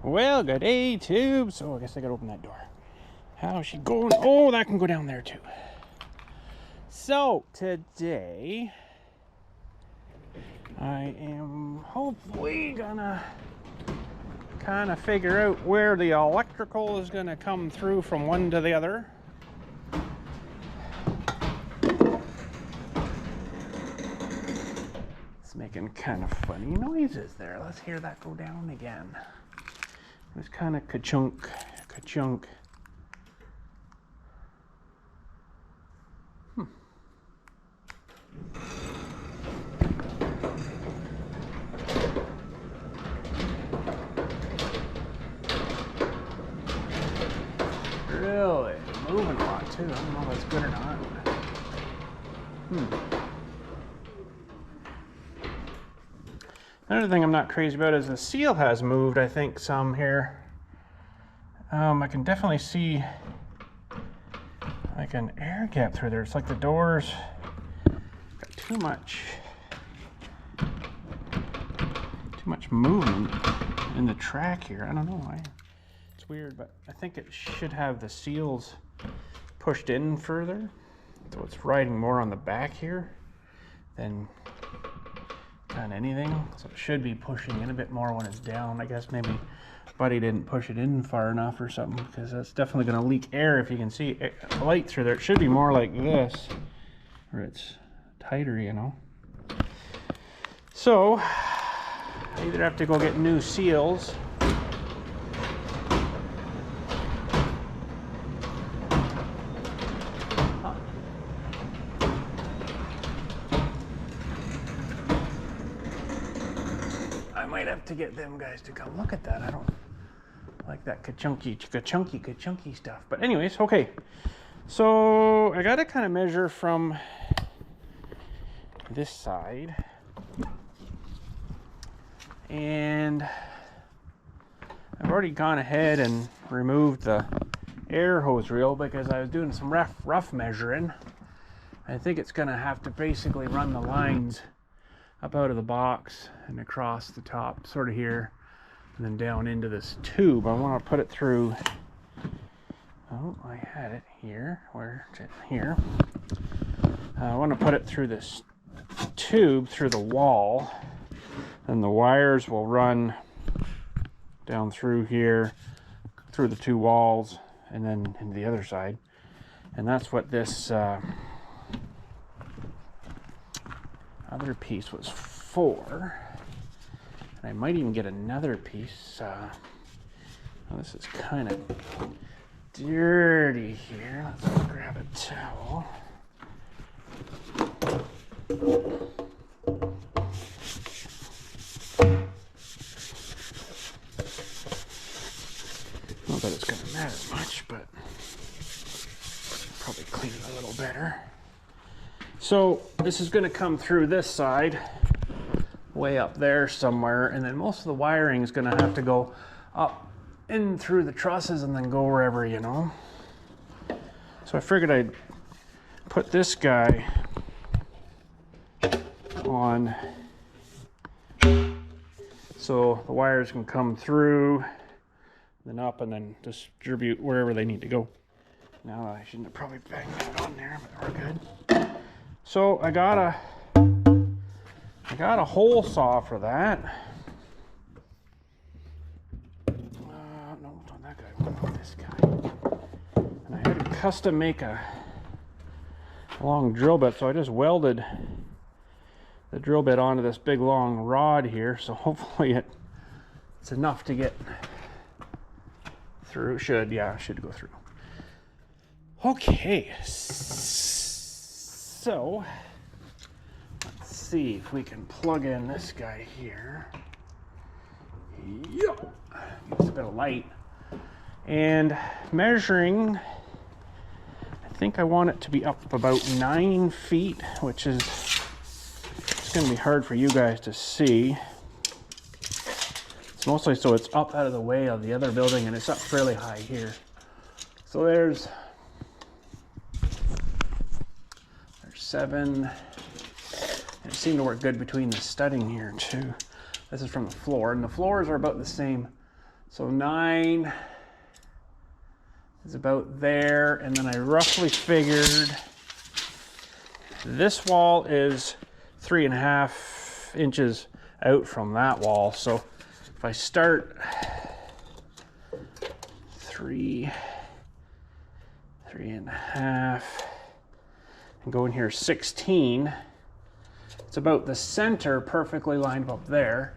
Well, good day, tube. So I guess I gotta open that door. How's she going? Oh, that can go down there too. So today I am hopefully gonna kind of figure out where the electrical is gonna come through from one to the other. It's making kind of funny noises there. Let's hear that go down again. It was kind of ka-chunk, ka-chunk. Really moving a lot too. I don't know if that's good or not. Another thing I'm not crazy about is the seal has moved, I think, some here. I can definitely see like an air gap through there. It's like the doors got too much movement in the track here. I don't know why. It's weird, but I think it should have the seals pushed in further. So it's riding more on the back here than anything. So it should be pushing in a bit more when it's down. I guess maybe Buddy didn't push it in far enough or something, because that's definitely going to leak air if you can see light through there. It should be more like this, where it's tighter, you know. So I either have to go get new seals, I might have to get them guys to come look at that. I don't like that ka-chunky stuff. But anyways, okay. So I got to kind of measure from this side. And I've already gone ahead and removed the air hose reel because I was doing some rough measuring. I think it's going to have to basically run the lines up out of the box and across the top, sort of here, and then down into this tube. I want to put it through, oh, I had it here, where is it? Here. I want to put it through this tube, through the wall, and the wires will run down through here, through the two walls, and then into the other side. And that's what this other piece was for. And I might even get another piece. Oh, this is kind of dirty here. Let's grab a towel. Not that it's going to matter much, but probably clean it a little better. So this is going to come through this side, way up there somewhere, and then most of the wiring is going to have to go up in through the trusses and then go wherever, you know. So I figured I'd put this guy on so the wires can come through, then up, and then distribute wherever they need to go. Now I shouldn't have probably banged that on there, but we're good. So I got a hole saw for that. No, not that guy. Not this guy. And I had to custom make a long drill bit, so I just welded the drill bit onto this big long rod here. So hopefully it's enough to get through. Should go through. Okay. So let's see if we can plug in this guy here. Yep. Needs a bit of light. And measuring, I think I want it to be up about 9 feet, which is, it's going to be hard for you guys to see. It's mostly so it's up out of the way of the other building, and it's up fairly high here. So there's 7, and it seemed to work good between the studding here too. This is from the floor, and the floors are about the same So 9 is about there, and then I roughly figured this wall is 3.5 inches out from that wall. So if I start 3.5 and go in here 16, it's about the center perfectly lined up there,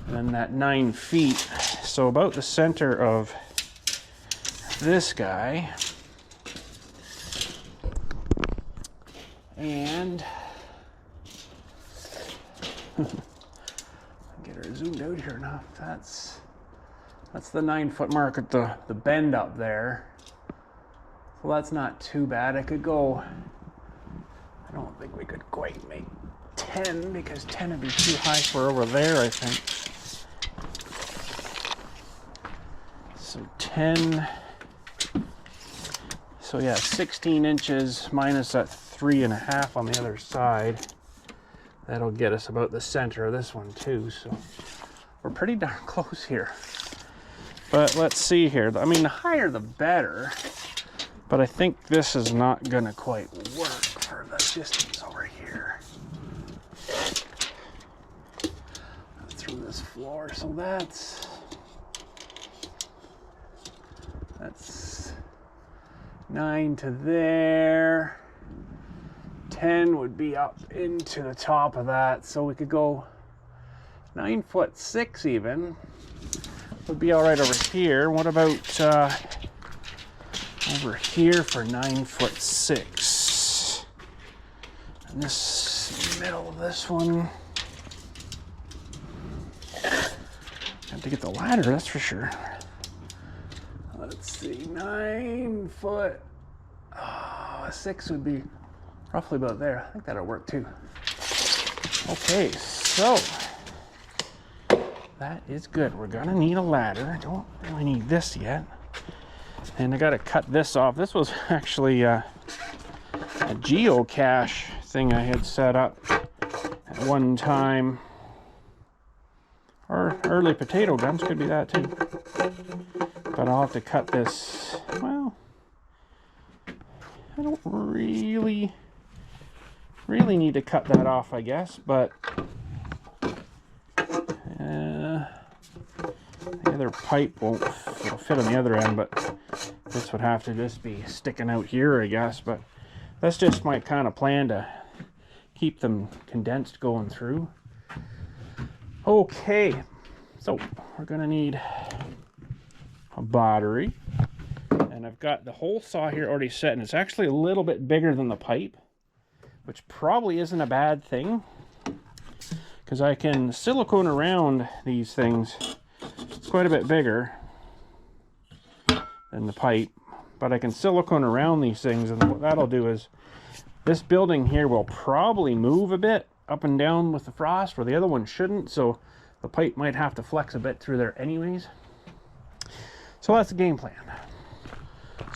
and then that 9 feet, so about the center of this guy. And get her zoomed out here enough. That's the 9-foot mark at the bend up there. So that's not too bad. I could go, I don't think we could quite make 10 because 10 would be too high for over there, I think. So 10, so yeah, 16 inches minus that 3.5 on the other side. That'll get us about the center of this one too, so we're pretty darn close here. But let's see here. I mean, the higher the better, but I think this is not gonna quite work for the distance over here. Through this floor, so that's 9 to there. 10 would be up into the top of that, so we could go 9'6" even. Would be all right over here. What about over here for 9'6"? And this middle of this one. Have to get the ladder, that's for sure. Let's see, 9 foot. Oh, a 6 would be roughly about there. I think that'll work too. Okay, so that is good. We're gonna need a ladder. Don't really need this yet. And I gotta cut this off. This was actually a geocache thing I had set up at one time. Or early potato guns, could be that too. But I'll have to cut this. Well, I don't really need to cut that off, I guess, but the other pipe won't fit on the other end, but this would have to just be sticking out here, I guess. But that's just my kind of plan to keep them condensed going through. Okay, so we're gonna need a battery, and I've got the hole saw here already set, and it's actually a little bit bigger than the pipe, which probably isn't a bad thing, because I can silicone around these things. It's quite a bit bigger than the pipe, but I can silicone around these things, and what that'll do is this building here will probably move a bit up and down with the frost, where the other one shouldn't, so the pipe might have to flex a bit through there anyways. So that's the game plan.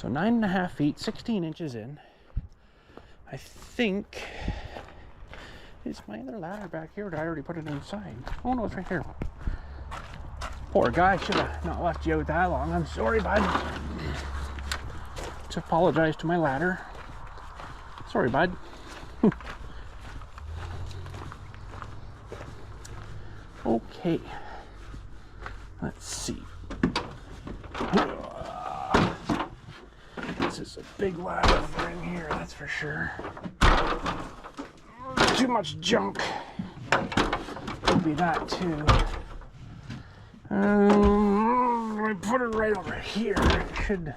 So 9.5 feet, 16 inches in. I think, is my other ladder back here, or did I already put it inside? Oh no, it's right here. Poor guy, should have not left you out that long. I'm sorry, bud. Just apologize to my ladder. Sorry, bud. Okay, let's see. This is a big ladder for in here, that's for sure. Too much junk. Could be that too. I put it right over here. It should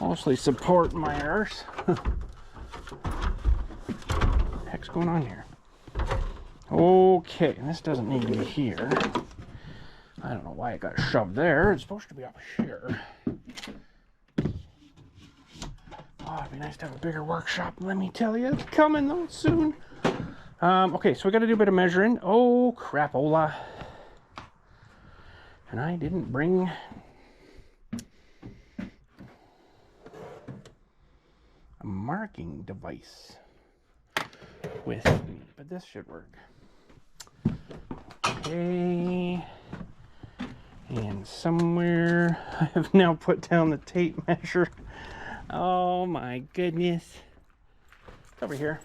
mostly support my arse. What the heck's going on here? Okay, and this doesn't need to be here. I don't know why it got shoved there. It's supposed to be up here. Oh, it'd be nice to have a bigger workshop, let me tell you. It's coming though soon. Okay, so we got to do a bit of measuring. Oh, crapola. And I didn't bring a marking device with me, but this should work. Okay. And somewhere I have now put down the tape measure. Oh my goodness. It's over here.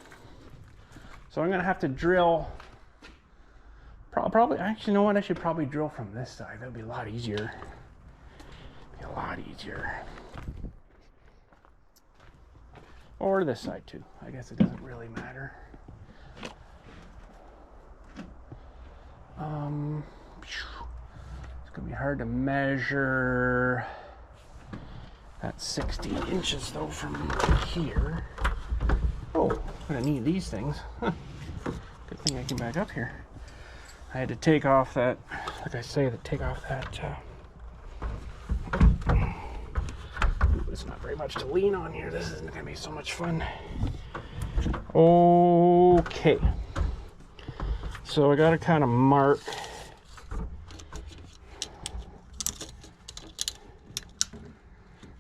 So I'm gonna have to drill, probably, actually, you know what? I should probably drill from this side. That'd be a lot easier. Be a lot easier. Or this side too. I guess it doesn't really matter. It's gonna be hard to measure. That's 16 inches though from here. Oh, I'm gonna need these things. Huh. Good thing I can back up here. I had to take off that, like I say, take off that. It's not very much to lean on here. This isn't gonna be so much fun. Okay. So I gotta kind of mark.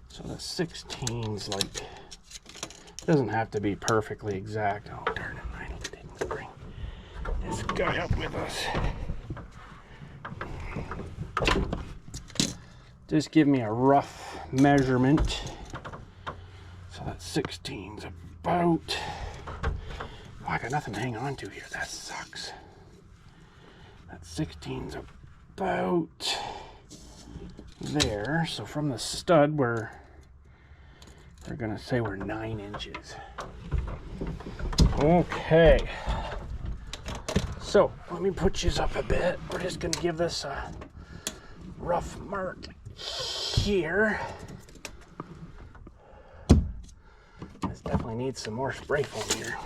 So the 16's like, doesn't have to be perfectly exact. Oh darn it, I didn't bring this guy up with us. Just give me a rough measurement. So that 16's about, oh, I got nothing to hang on to here. That sucks. That 16's about there. So from the stud, we're gonna say we're 9 inches. Okay. So let me put you up a bit. We're just gonna give this a rough mark here. This definitely needs some more spray foam here.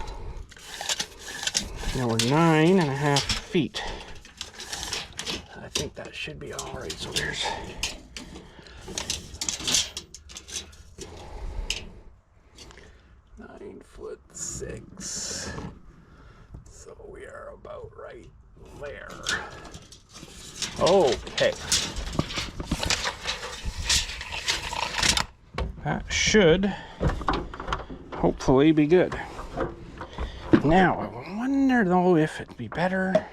Now we're 9.5 feet. I think that should be all right. So there's 9'6". So we are about right there. Okay. That should hopefully be good. Now, I wonder though if it'd be better.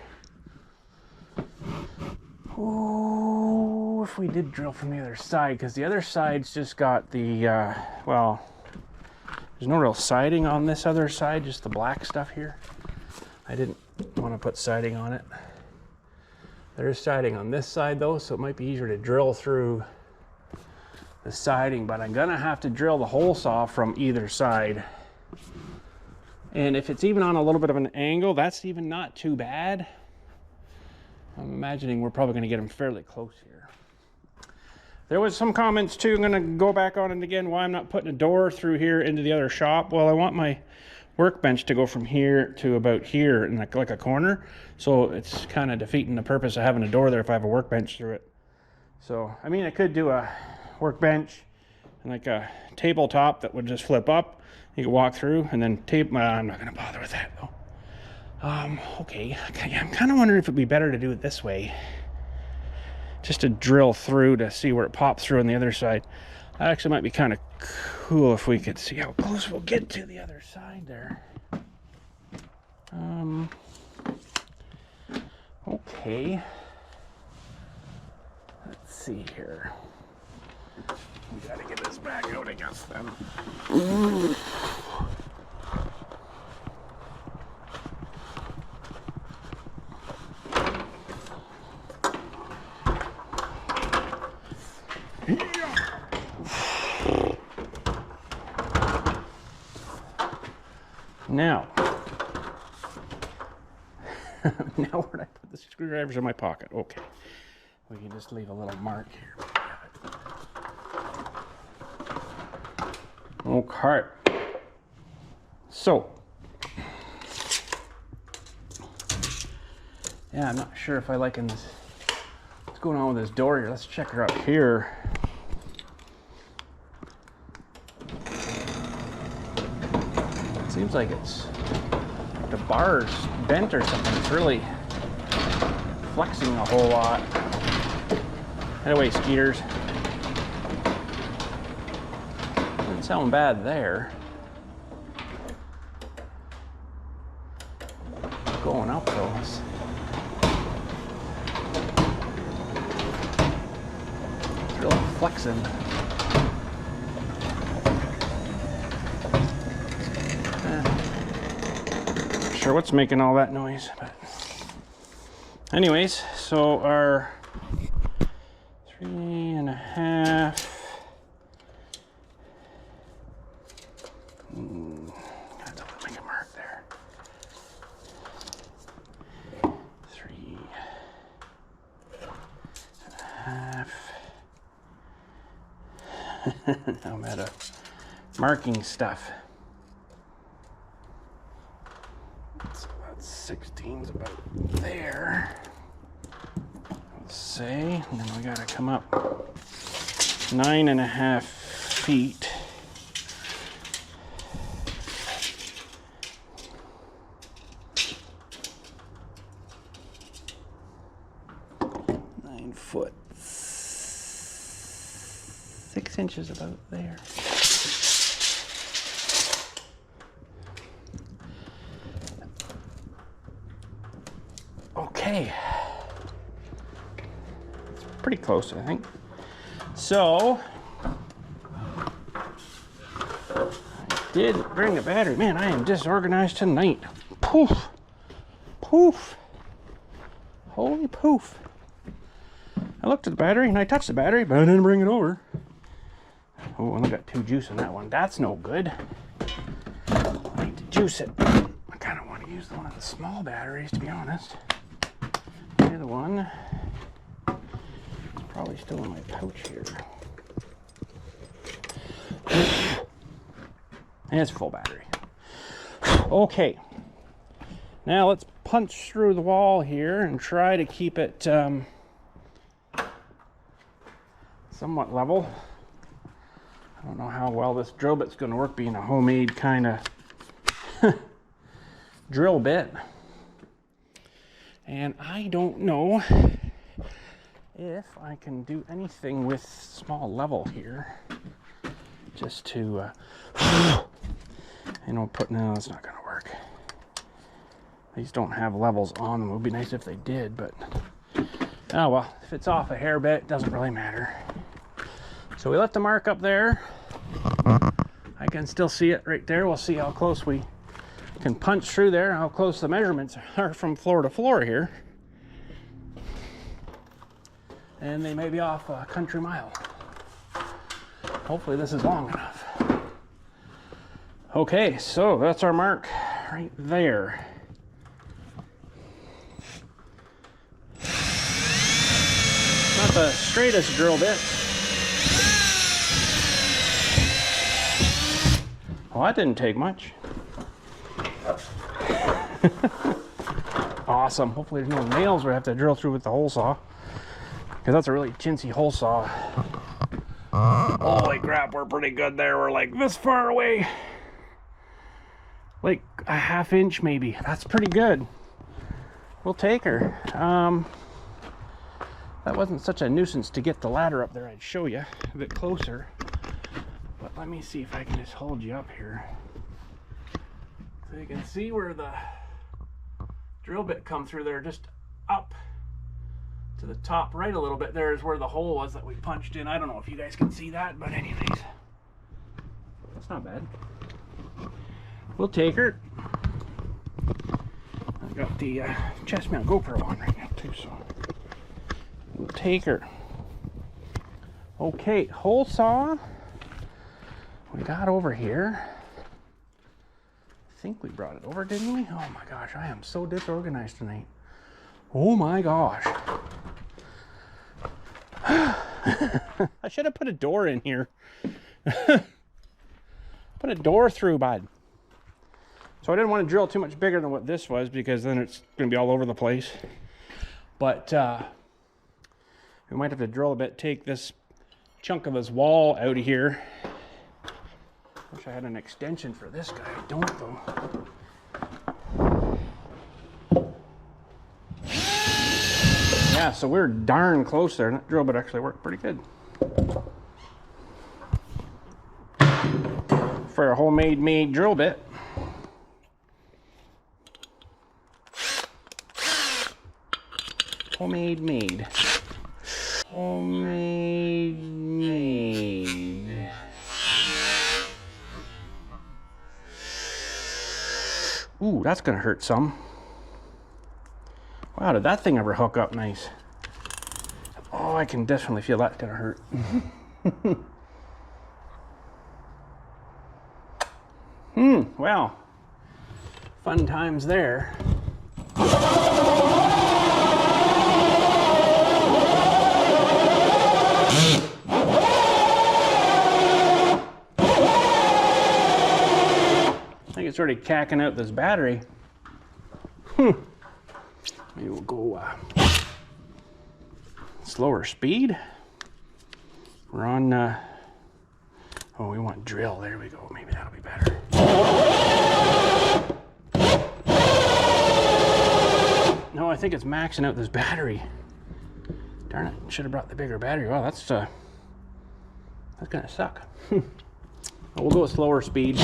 Oh, if we did drill from the other side, because the other side's just got the, well, there's no real siding on this other side, just the black stuff here. I didn't want to put siding on it. There is siding on this side though, so it might be easier to drill through the siding, but I'm gonna have to drill the hole saw from either side. And if it's even on a little bit of an angle, that's even not too bad. I'm imagining we're probably gonna get them fairly close here. There was some comments too, I'm gonna go back on it again, why I'm not putting a door through here into the other shop. Well, I want my workbench to go from here to about here in like a corner. So it's kind of defeating the purpose of having a door there if I have a workbench through it. So, I mean, I could do a workbench and like a tabletop that would just flip up. You could walk through and then tape. I'm not going to bother with that though. Okay. I'm kind of wondering if it'd be better to do it this way, just to drill through to see where it pops through on the other side. That actually might be kind of cool if we could see how close we'll get to the other side there. Okay. Let's see here. We gotta get this back out against them. Now, now where'd I put the screwdrivers in my pocket? Okay, we can just leave a little mark here. Okay, so, yeah, I'm not sure if I like this. What's going on with this door here? Let's check her up here. Seems like it's, the bar's bent or something. It's really flexing a whole lot. Anyway, skeeters. Doesn't sound bad there. Going up though. flexing. Not sure what's making all that noise, but anyways, so our 3.5. Gotta make a mark there. 3.5. I'm out of marking stuff. So that's 16's about there. Let's say, and then we gotta come up 9.5 feet. Foot 6 inches about there. Okay, it's pretty close, I think. So I did bring a battery. Man, I am disorganized tonight. Poof, poof, holy poof. I looked at the battery and I touched the battery, but I didn't bring it over. Oh, and I got 2 juice in that one. That's no good. I need to juice it. I kind of want to use one of the small batteries, to be honest. The other one is probably still in my pouch here. And it's full battery. Okay. Now let's punch through the wall here and try to keep it somewhat level. I don't know how well this drill bit's going to work, being a homemade kind of drill bit. And I don't know if I can do anything with small level here. Just to, no, it's not going to work. These don't have levels on them. It would be nice if they did, but oh well, if it's off a hair bit, it doesn't really matter. So we left the mark up there. I can still see it right there. We'll see how close we can punch through there, how close the measurements are from floor to floor here. And they may be off a country mile. Hopefully this is long enough. Okay, so that's our mark right there. Not the straightest drill bit. Well, that didn't take much. Awesome. Hopefully there's no nails we have to drill through with the hole saw, because that's a really chintzy hole saw. Holy crap, we're pretty good there. We're like this far away. Like a ½ inch maybe. That's pretty good. We'll take her. That wasn't such a nuisance to get the ladder up there. I'd show you a bit closer. But let me see if I can just hold you up here. So you can see where the drill bit come through there, just up to the top right a little bit. There is where the hole was that we punched in. I don't know if you guys can see that, but anyways. That's not bad. We'll take her. I've got the chest mount GoPro on right now too, so we'll take her. Okay, hole saw. We got over here. I think we brought it over, didn't we? Oh my gosh, I am so disorganized tonight. Oh my gosh. I should have put a door in here. Put a door through, bud. So I didn't want to drill too much bigger than what this was, because then it's going to be all over the place. But we might have to drill a bit, take this chunk of this wall out of here. Wish I had an extension for this guy. I don't though. Yeah, so we're darn close there. That drill bit actually worked pretty good. For a homemade drill bit. Homemade. Ooh, that's gonna hurt some. Wow, did that thing ever hook up nice? Oh, I can definitely feel that's gonna hurt. Well, fun times there. I think it's already cacking out this battery. Maybe we'll go slower speed. We're on, oh, we want drill. There we go. Maybe that'll be better. No, I think it's maxing out this battery. Darn it, should have brought the bigger battery. Well, that's gonna suck. We'll go with slower speed.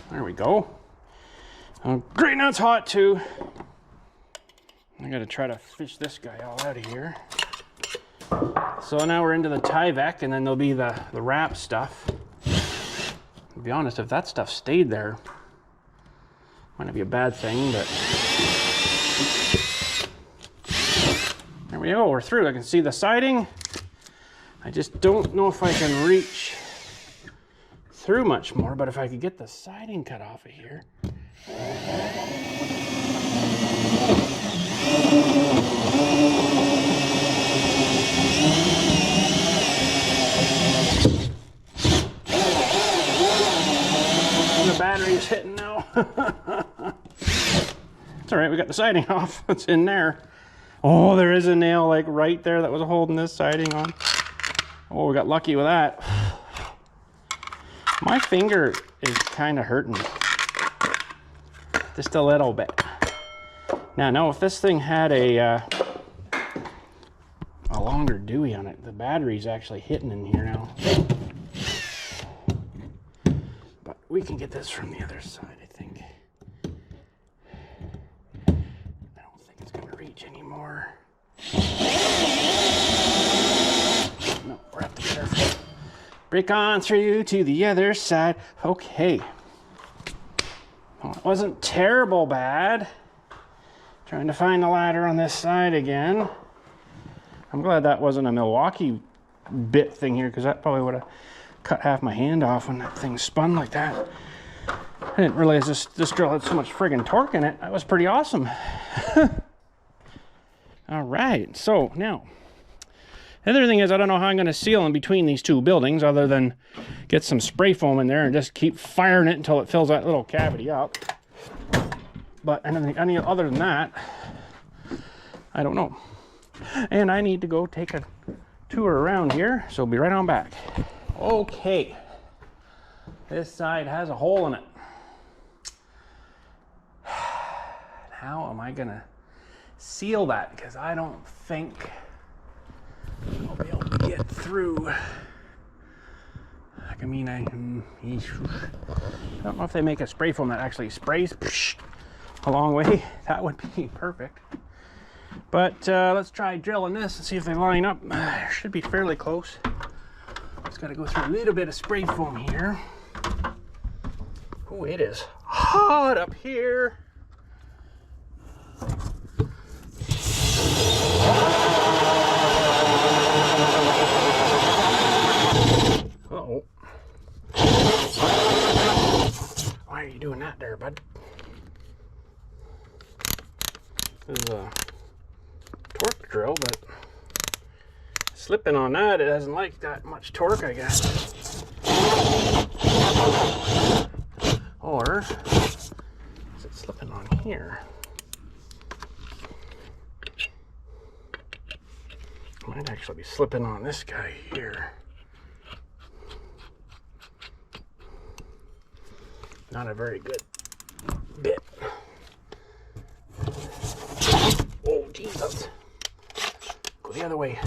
There we go. Oh, great, now it's hot too. I gotta try to fish this guy all out of here. So now we're into the Tyvek, and then there'll be the wrap stuff. To be honest, if that stuff stayed there, might not be a bad thing, but there we go, we're through. I can see the siding. I just don't know if I can reach through much more, but if I could get the siding cut off of here. And the battery's hitting now. It's all right, we got the siding off. It's in there. Oh, there is a nail like right there that was holding this siding on. Oh, we got lucky with that. My finger is kind of hurting just a little bit. Now, if this thing had a longer Dewey on it, the battery's actually hitting in here now. But we can get this from the other side, I think. I don't think it's going to reach anymore. No, we're have to be careful. Break on through to the other side. Okay. Well, it wasn't terrible bad. Trying to find the ladder on this side again. I'm glad that wasn't a Milwaukee bit thing here, because that probably would have cut half my hand off when that thing spun like that. I didn't realize this drill had so much friggin' torque in it. That was pretty awesome. All right, so now, the other thing is I don't know how I'm going to seal in between these two buildings other than get some spray foam in there and just keep firing it until it fills that little cavity up. But any other than that, I don't know. And I need to go take a tour around here, so I'll be right on back. Okay, this side has a hole in it. How am I gonna seal that? Because I don't think I'll be able to get through. I mean, I don't know if they make a spray foam that actually sprays a long way. That would be perfect. But let's try drilling this and see if they line up. Should be fairly close. Just got to go through a little bit of spray foam here. Oh, it is hot up here. Uh-oh. Why are you doing that there, bud? This is a torque drill, but slipping on that, it doesn't like that much torque, I guess. Or is it slipping on here? Might actually be slipping on this guy here. Not a very good bit. Oh, Jesus. Go the other way.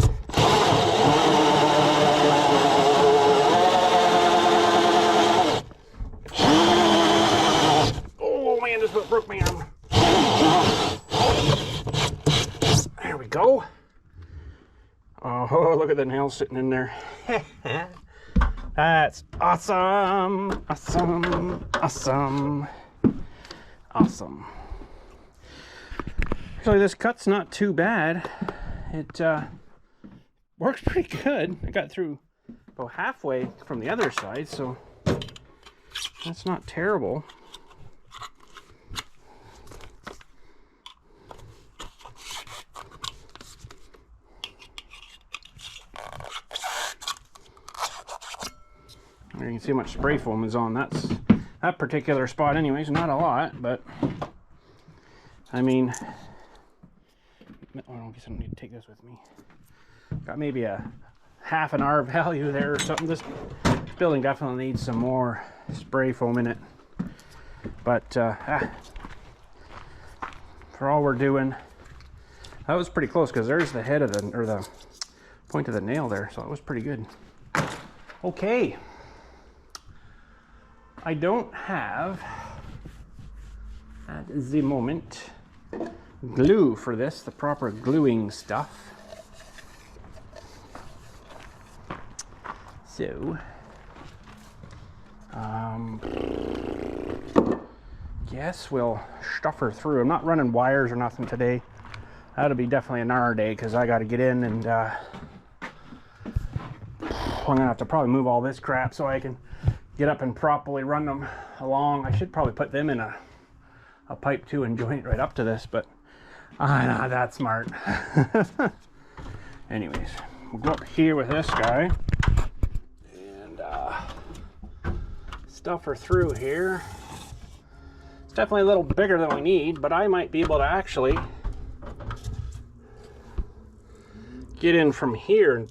Oh, man, this broke my arm. There we go. Oh, look at the nail sitting in there. That's awesome, awesome, awesome, awesome. So this cut's not too bad. It works pretty good. I got through about halfway from the other side, so that's not terrible. You can see how much spray foam is on that particular spot anyways. Not a lot, but I mean, I guess I don't need to take this with me. Got maybe a half an R value there or something. This building definitely needs some more spray foam in it, but for all we're doing, that was pretty close because there's the head of the point of the nail there, so that was pretty good. Okay. I don't have, at the moment, glue for this, the proper gluing stuff. So, guess we'll stuff her through. I'm not running wires or nothing today. That'll be definitely an hour day because I got to get in and I'm gonna have to probably move all this crap so I can get up and properly run them along. I should probably put them in a pipe too and join it right up to this, but I'm not that smart. Anyways, we'll go up here with this guy and stuff her through here. It's definitely a little bigger than we need, but I might be able to actually get in from here and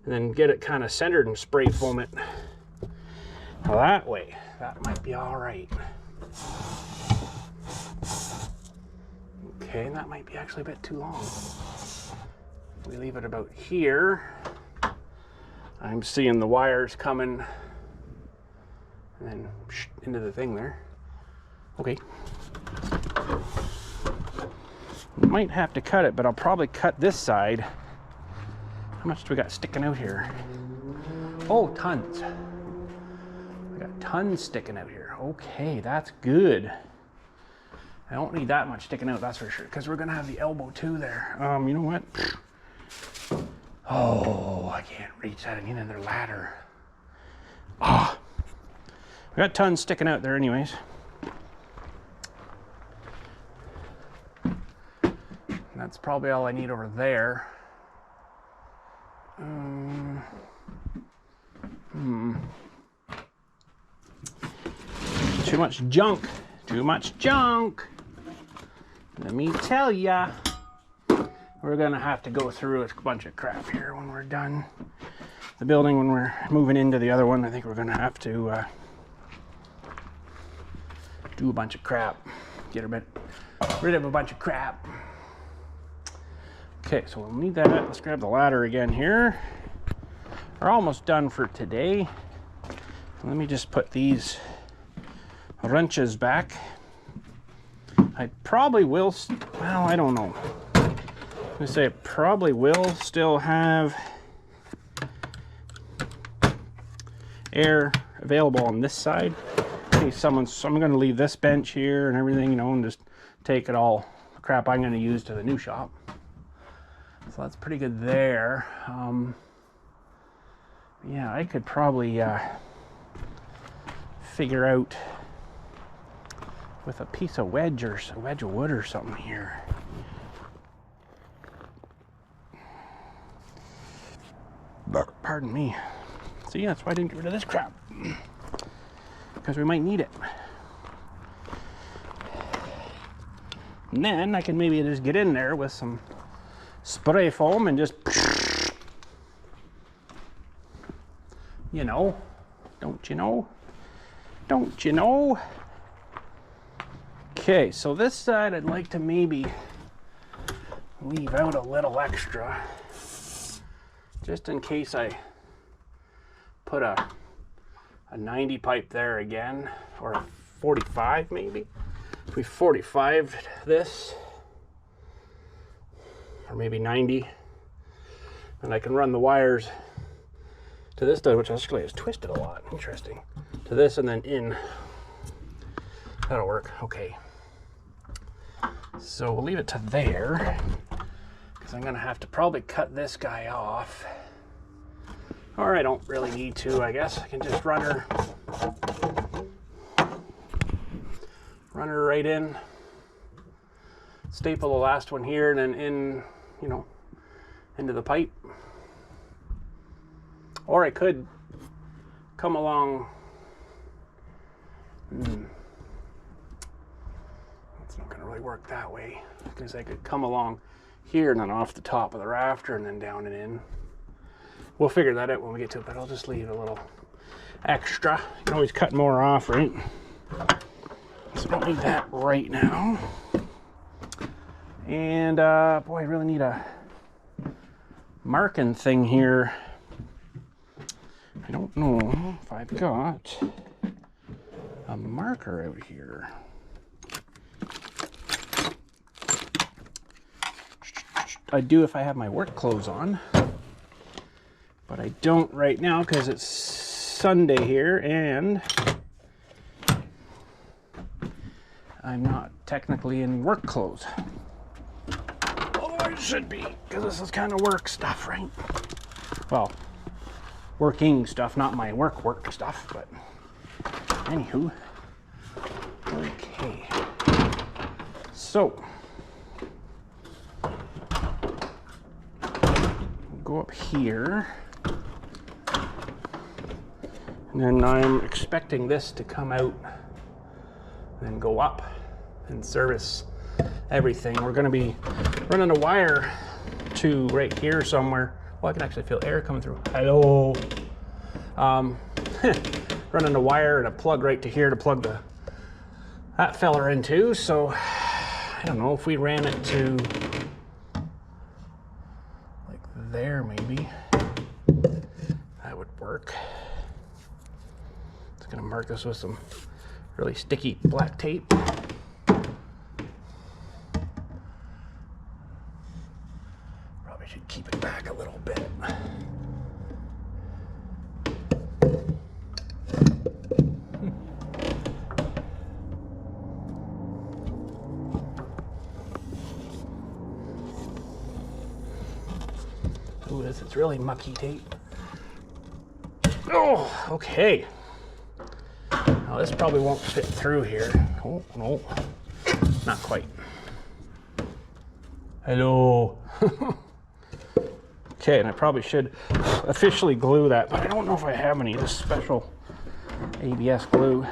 then get it kind of centered and spray foam it. Well, that way, that might be all right. Okay, that might be actually a bit too long. We leave it about here. I'm seeing the wires coming and then into the thing there. Okay. Might have to cut it, but I'll probably cut this side. How much do we got sticking out here? Oh, tons. We got tons sticking out here. Okay, that's good. I don't need that much sticking out, that's for sure, because we're gonna have the elbow too there. You know what? Oh, I can't reach that. I need another ladder. Ah, we got tons sticking out there anyways. That's probably all I need over there. Too much junk. Too much junk. Let me tell ya. We're gonna have to go through a bunch of crap here when we're done the building. When we're moving into the other one, I think we're gonna have to do a bunch of crap. Get rid of a bunch of crap. Okay, so we'll need that. Let's grab the ladder again here. We're almost done for today. Let me just put these wrenches back. I probably will, well, I don't know. I'm gonna say I probably will still have air available on this side. In case so I'm gonna leave this bench here and everything, you know, and just take it all the crap I'm gonna use to the new shop. So that's pretty good there. Yeah, I could probably figure out with a piece of wedge or a wedge of wood or something here. Pardon me. See, that's why I didn't get rid of this crap. Because we might need it. And then I can maybe just get in there with some spray foam and just, you know, don't you know? Don't you know? Okay, so this side I'd like to maybe leave out a little extra just in case I put a 90 pipe there again, or a 45 maybe. If we 45'd this, or maybe 90, and I can run the wires to this stud, which actually is twisted a lot. Interesting. To this and then in. That'll work. Okay. So we'll leave it to there, because I'm gonna have to probably cut this guy off. Or I don't really need to, I guess. I can just run her right in, staple the last one here, and then in, you know, into the pipe. Or I could come along. It's not going to really work that way, because I could come along here and then off the top of the rafter and then down and in. We'll figure that out when we get to it, but I'll just leave a little extra. You can always cut more off, right? So I don't need that right now. And boy, I really need a marking thing here. I don't know if I've got a marker out here. I do if I have my work clothes on, but I don't right now because it's Sunday here and I'm not technically in work clothes. Although I should be, because this is kind of work stuff, right? Well, working stuff, not my work stuff, but anywho. Okay. So, go up here. And then I'm expecting this to come out and go up and service everything. We're going to be running a wire to right here somewhere. Well, I can actually feel air coming through. Hello. Running a wire and a plug right to here to plug that feller into. So I don't know if we ran it to like there, maybe that would work. Just gonna mark this with some really sticky black tape. Probably should keep it back a little bit. Ooh, this is really mucky tape. Oh, okay. Now this probably won't fit through here. Oh, no, not quite. Hello. Okay, and I probably should officially glue that, but I don't know if I have any of this special ABS glue.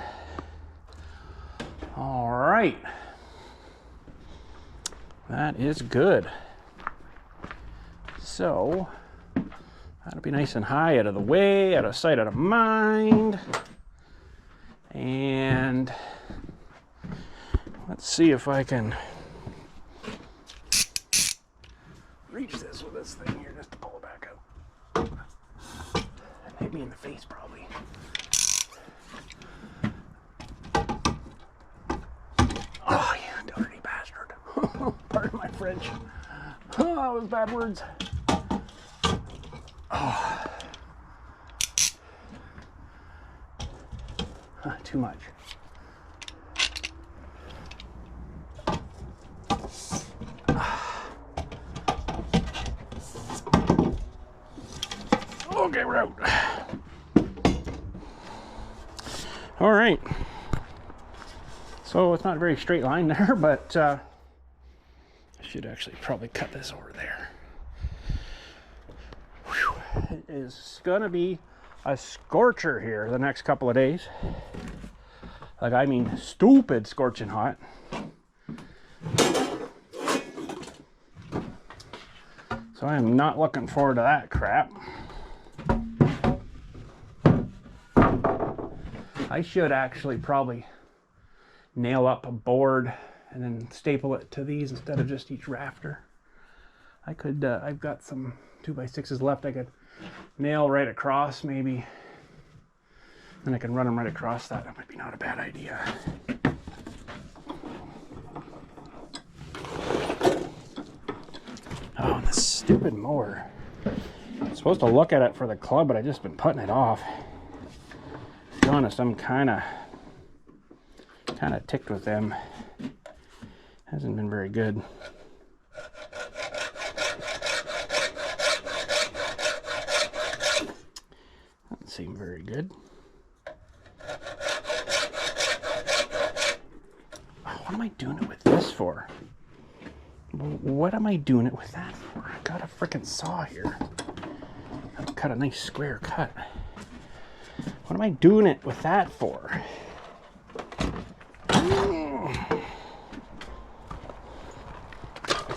All right. That is good. So, that'll be nice and high, out of the way, out of sight, out of mind. And let's see if I can reach this with this thing here just to pull it back out. Hit me in the face, probably. Oh, you dirty bastard. Pardon my French. Oh, that was bad words. Oh. Too much. Okay, we're out. All right. So it's not a very straight line there, but I should actually probably cut this over there. Whew. It is gonna be a scorcher here the next couple of days. Like, I mean, stupid scorching hot. So I am not looking forward to that crap. I should actually probably nail up a board and then staple it to these instead of just each rafter. I could, I've got some 2x6s left. I could nail right across maybe. And I can run them right across that. That might be not a bad idea. Oh, this stupid mower. supposed to look at it for the club, but I've just been putting it off. To be honest, I'm kind of ticked with them. Hasn't been very good. Doesn't seem very good. What am I doing it with this for? What am I doing it with that for? I got a freaking saw here. I'll cut a nice square cut. What am I doing it with that for? I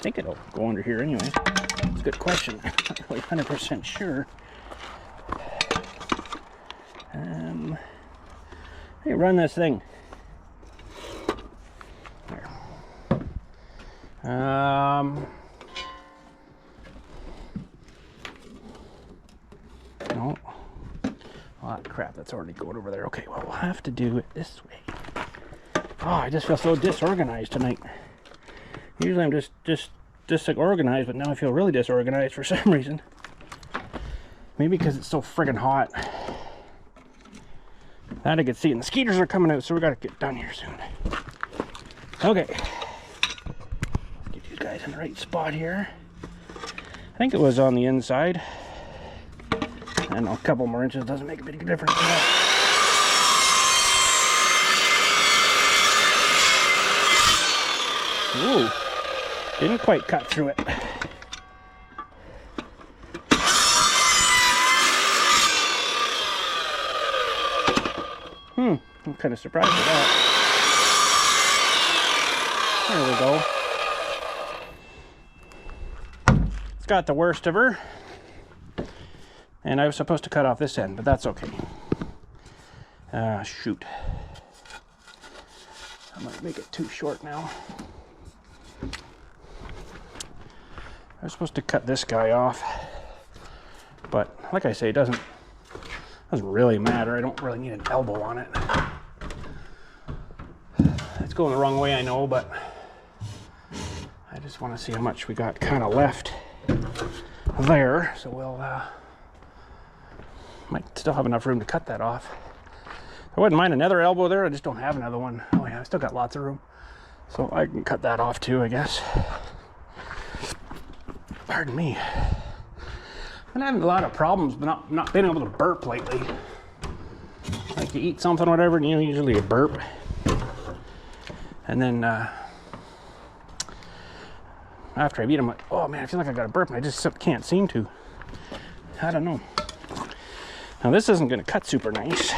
think it'll go under here anyway. It's a good question. I'm not really 100% sure. Hey, run this thing. There. No. Oh, crap, that's already going over there. Okay, well, we'll have to do it this way. Oh, I just feel so disorganized tonight. Usually I'm just organized, but now I feel really disorganized for some reason. Maybe because it's so friggin' hot. That I could see, and the skeeters are coming out, so we gotta get done here soon. Okay. Let's get you guys in the right spot here. I think it was on the inside. I know, a couple more inches doesn't make a big difference. Ooh, didn't quite cut through it. I'm kind of surprised at that. There we go. It's got the worst of her. And I was supposed to cut off this end, but that's okay. Shoot. I might make it too short now. I was supposed to cut this guy off. But like I say, it doesn't really matter. I don't really need an elbow on it. It's going the wrong way, I know, but I just want to see how much we got kind of left there. So we'll might still have enough room to cut that off. I wouldn't mind another elbow there. I just don't have another one. Oh yeah, I still got lots of room. So I can cut that off too, I guess. Pardon me. I'm having a lot of problems, but not being able to burp lately. Like you eat something or whatever, and usually you burp. And then after I eat, I'm like, oh man, I feel like I got a burp, and I just can't seem to. I don't know. Now this isn't going to cut super nice.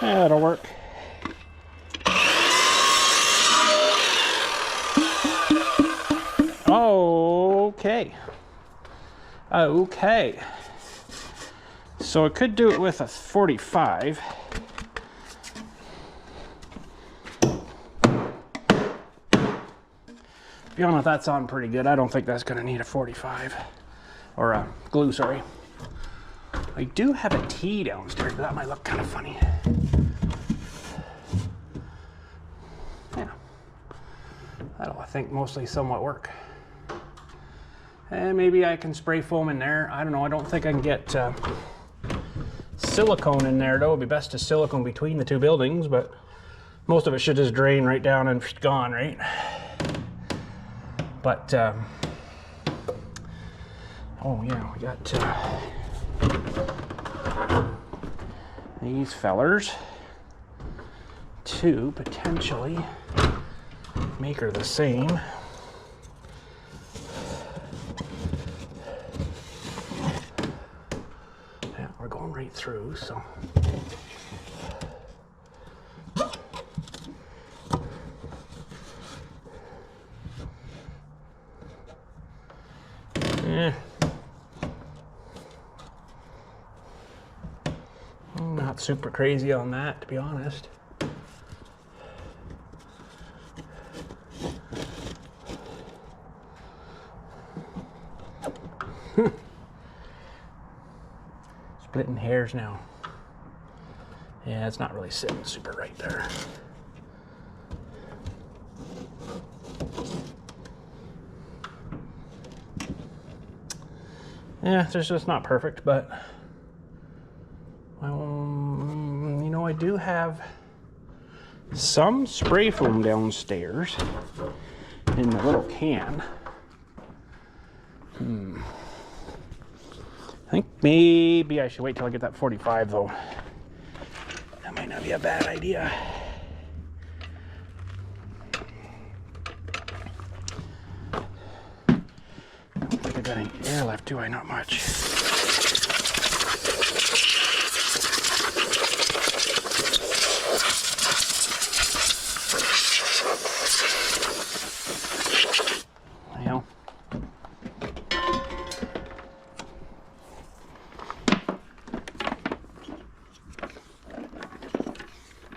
Yeah, that'll work. Okay. Okay. So I could do it with a 45. Be honest, that's on pretty good. I don't think that's going to need a 45. Or a glue, sorry. I do have a T downstairs, but that might look kind of funny. Yeah. That'll, I think, mostly somewhat work. And maybe I can spray foam in there. I don't know. I don't think I can get silicone in there, though. It'd be best to silicone between the two buildings, but most of it should just drain right down and gone, right? But, oh yeah, we got these fellers to potentially make her the same. Yeah, we're going right through, so. Not super crazy on that, to be honest. Splitting hairs now. Yeah, it's not really sitting super right there. Yeah, it's just not perfect, but you know, I do have some spray foam downstairs in the little can. I think maybe I should wait till I get that 45 though. That might not be a bad idea. I don't think I got any air left, do I? Not much.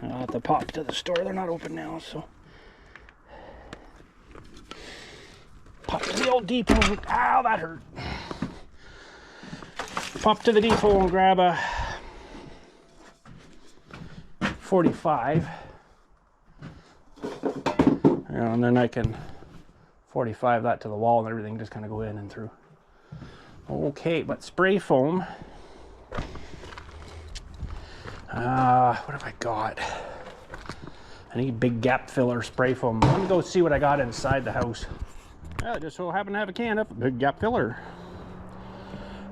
Well, I'll have to pop to the store. They're not open now, so pop to the old depot. Ow, that hurt. Pop to the depot and grab a 45. And then I can 45 that to the wall and everything, just kind of go in and through. Okay, but spray foam. What have I got? I need big gap filler spray foam. Let me go see what I got inside the house. I just so happen to have a can of big gap filler.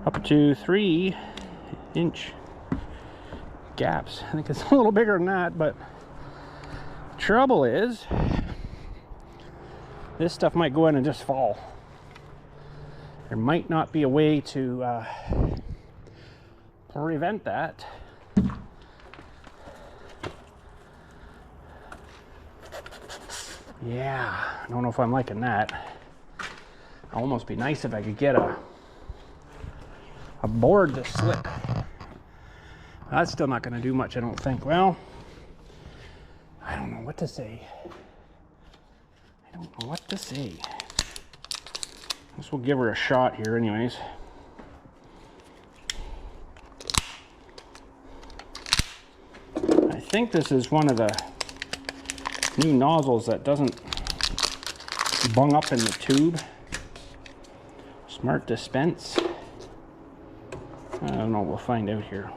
Up to 3-inch gaps. I think it's a little bigger than that, but trouble is, this stuff might go in and just fall. There might not be a way to prevent that. Yeah, I don't know if I'm liking that. It'd almost be nice if I could get a board to slip. That's still not going to do much, I don't think. Well, I don't know what to say. I don't know what to say. I guess we'll give her a shot here anyways. I think this is one of the new nozzles that doesn't bung up in the tube. Smart dispense. I don't know, we'll find out here.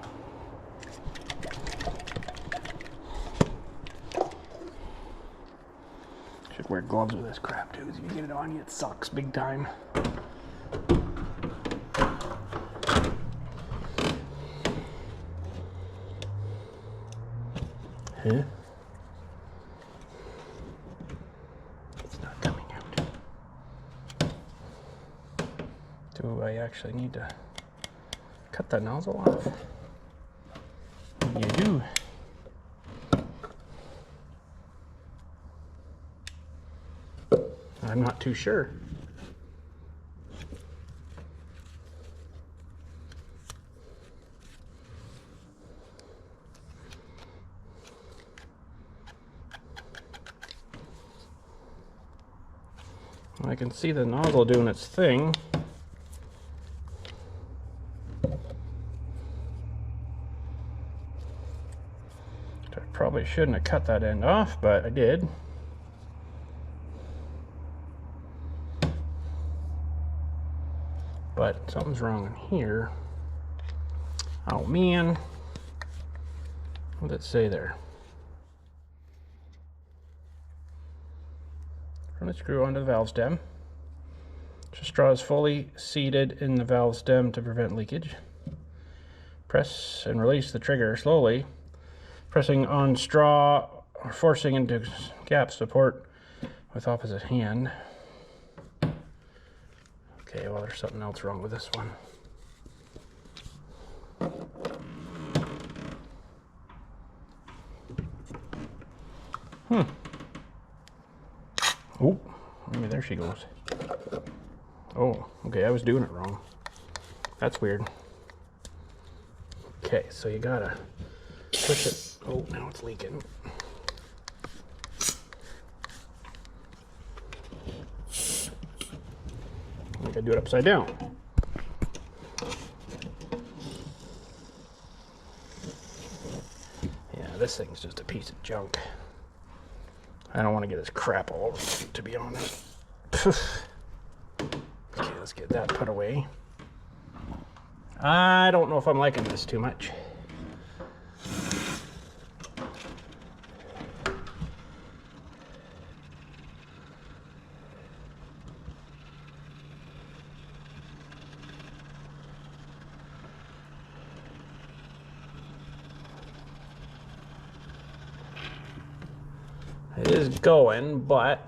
Should wear gloves with this crap too, because if you get it on you, it sucks big time. Huh? It's not coming out. Do I actually need to cut that nozzle off? You do. I'm not too sure. I can see the nozzle doing its thing. I probably shouldn't have cut that end off, but I did. But something's wrong in here. Oh man. What did it say there? Run the screw onto the valve stem. The straw is fully seated in the valve stem to prevent leakage. Press and release the trigger slowly. Pressing on straw or forcing into gap support with opposite hand. Okay, well there's something else wrong with this one. Oh, maybe there she goes. Oh, okay, I was doing it wrong. That's weird. Okay, so you gotta push it. Oh, now it's leaking. I gotta do it upside down. this thing's just a piece of junk. I don't want to get this crap all over it, to be honest. Okay, let's get that put away. I don't know if I'm liking this too much. It is going, but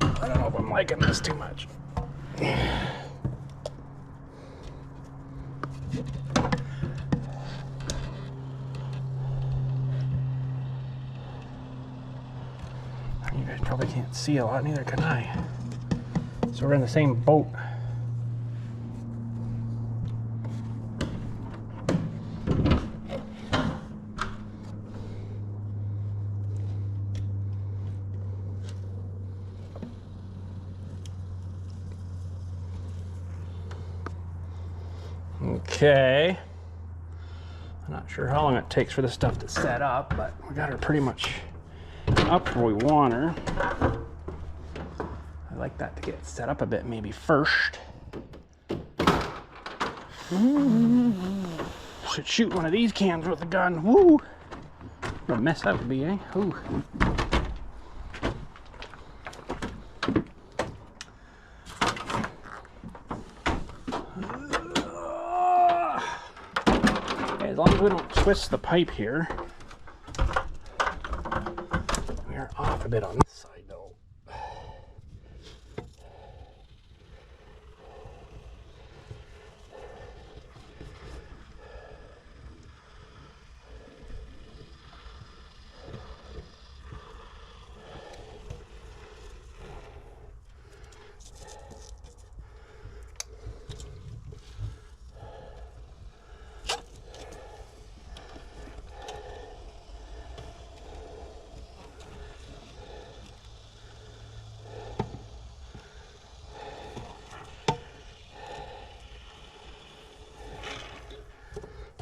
I don't know if I'm liking this too much. You guys probably can't see a lot, neither can I. So we're in the same boat. Okay, I'm not sure how long it takes for this stuff to set up, but we got her pretty much up where we want her. I like that to get set up a bit maybe first. Should shoot one of these cans with a gun. Woo! What a mess that would be, eh? Ooh. As long as we don't twist the pipe here. We are off a bit on this side though.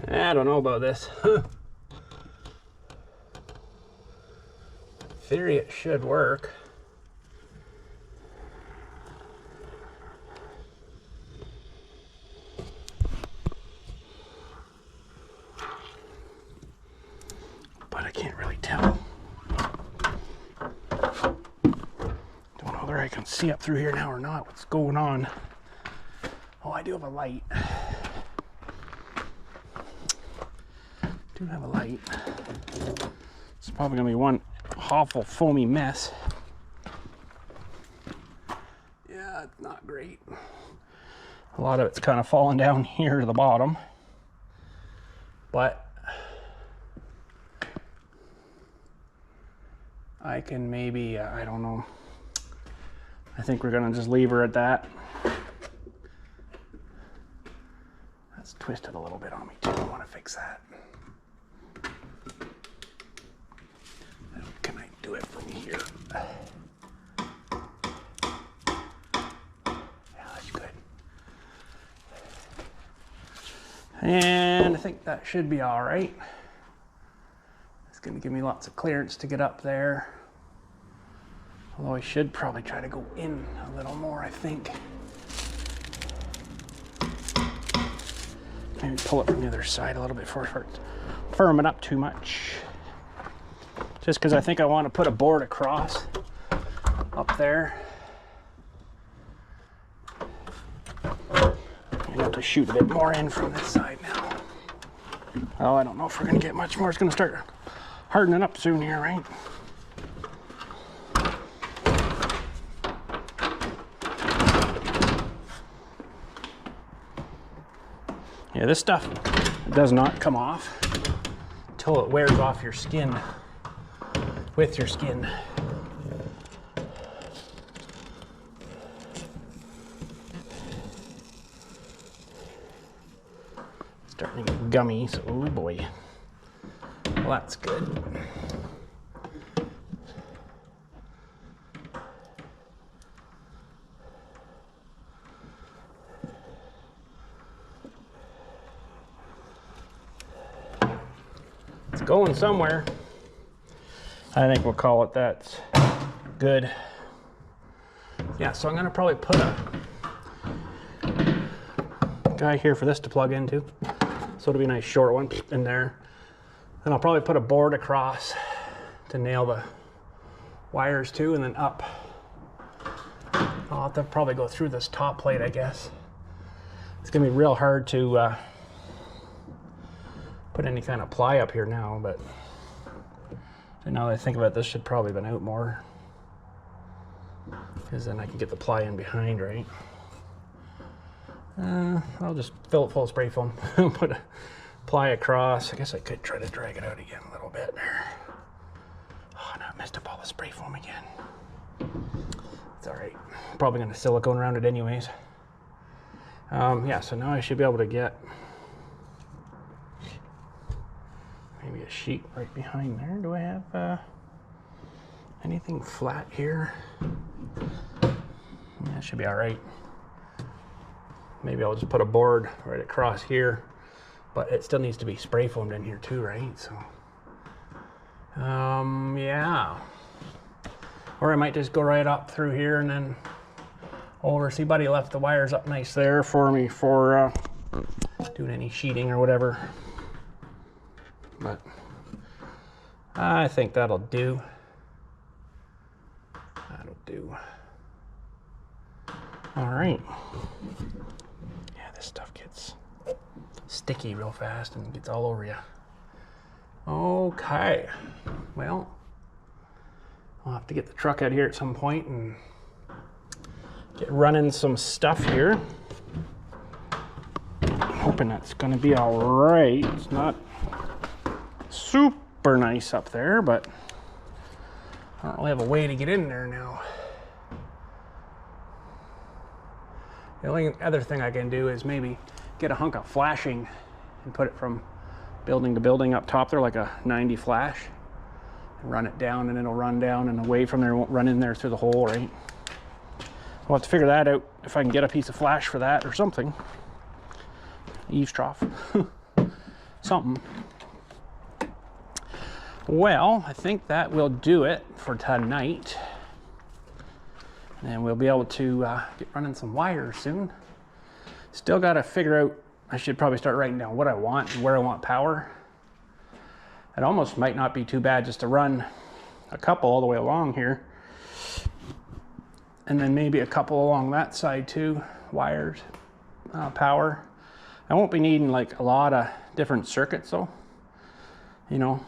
I don't know about this. Theory, it should work. But I can't really tell. Don't know whether I can see up through here now or not. What's going on? Oh, I do have a light. Do have a light. It's probably gonna be one awful foamy mess. Yeah, it's not great. A lot of it's kind of falling down here to the bottom, but I can maybe, I don't know. I think we're gonna just leave her at that. That's twisted a little bit on me too. I want to fix that. Can I do it from here? Yeah, that's good. And I think that should be all right. It's going to give me lots of clearance to get up there. Although I should probably try to go in a little more, I think. Maybe pull it from the other side a little bit before I start firming up too much. Just because I think I want to put a board across up there. I have to shoot a bit more in from this side now. Oh, I don't know if we're going to get much more. It's going to start hardening up soon here, right? Yeah, this stuff does not come off until it wears off your skin. With your skin. Starting to get gummy, so oh boy. Well, that's good. going somewhere. I think we'll call it that's good. Yeah, so I'm gonna probably put a guy here for this to plug into. So it'll be a nice short one in there. Then I'll probably put a board across to nail the wires to, and then up. I'll have to probably go through this top plate, I guess. It's gonna be real hard to put any kind of ply up here now, but now that I think about it, this should probably have been out more, because then I can get the ply in behind, right? I'll just fill it full of spray foam, put a ply across. I guess I could try to drag it out again a little bit there. Oh, no, I messed up all the spray foam again. It's all right. Probably gonna silicone around it anyways. Yeah, so now I should be able to get maybe a sheet right behind there. Do I have anything flat here? That should be all right. Maybe I'll just put a board right across here, but it still needs to be spray foamed in here too, right? So, yeah. Or I might just go right up through here and then over. See, buddy left the wires up nice there for me for doing any sheeting or whatever. But I think that'll do. That'll do. All right. Yeah, this stuff gets sticky real fast and gets all over you. Okay. Well, I'll have to get the truck out here at some point and get running some stuff here. I'm hoping that's going to be all right. It's not super nice up there, but I don't really have a way to get in there now. The only other thing I can do is maybe get a hunk of flashing and put it from building to building up top there, like a 90 flash, and run it down, and it'll run down and away from there. It won't run in there through the hole, right? I'll have to figure that out, if I can get a piece of flash for that or something. Eaves trough. Something. Well, I think that will do it for tonight. And we'll be able to get running some wires soon. Still got to figure out, I should probably start writing down what I want and where I want power. It almost might not be too bad just to run a couple all the way along here. And then maybe a couple along that side too, wires, power. I won't be needing like a lot of different circuits though. You know,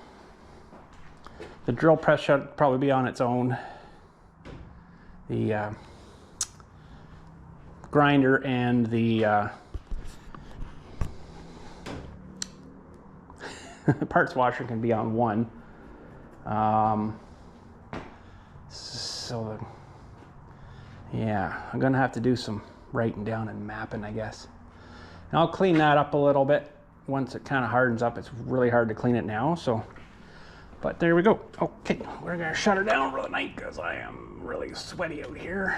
the drill press should probably be on its own. The grinder and the parts washer can be on one. Yeah, I'm gonna have to do some writing down and mapping, I guess. And I'll clean that up a little bit once it kind of hardens up. It's really hard to clean it now, so. But there we go. Okay, we're gonna shut her down for the night because I am really sweaty out here.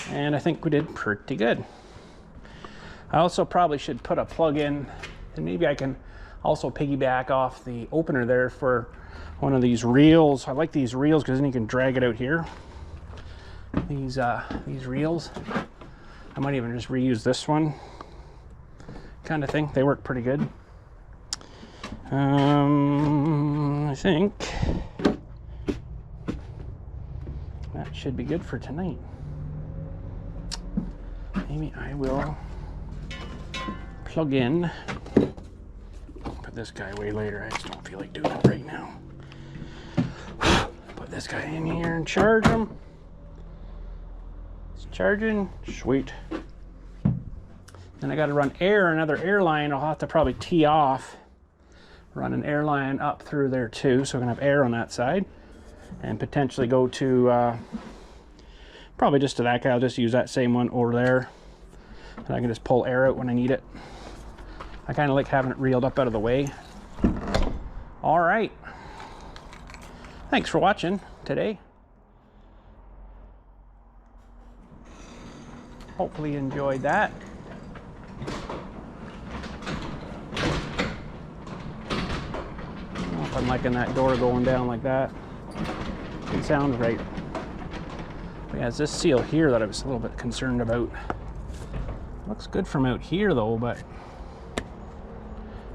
And I think we did pretty good. I also probably should put a plug in, and maybe I can also piggyback off the opener there for one of these reels. I like these reels because then you can drag it out here. These reels. I might even just reuse this one kind of thing. They work pretty good. I think that should be good for tonight. Maybe I will plug in. Put this guy away later. I just don't feel like doing it right now. Put this guy in here and charge him. It's charging. Sweet. Then I got to run another air line. I'll have to probably tee off. Run an air line up through there too, so we're gonna have air on that side, and potentially go to probably just to that guy. I'll just use that same one over there, and I can just pull air out when I need it. I kind of like having it reeled up out of the way. All right, thanks for watching today. Hopefully you enjoyed that. something like in that door going down like that. It sounds right. But yeah, it's this seal here that I was a little bit concerned about. Looks good from out here though, but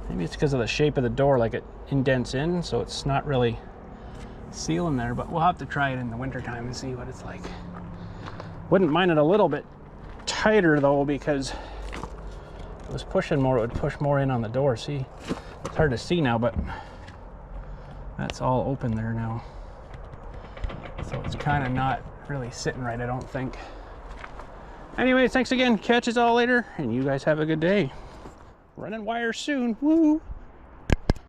maybe it's because of the shape of the door, like it indents in, so it's not really sealing there. But we'll have to try it in the wintertime and see what it's like. Wouldn't mind it a little bit tighter though, because if it was pushing more, it would push more in on the door. See, it's hard to see now, but that's all open there now. So it's kind of not really sitting right, I don't think. Anyways, thanks again. Catch us all later, and you guys have a good day. Running wire soon. Woo!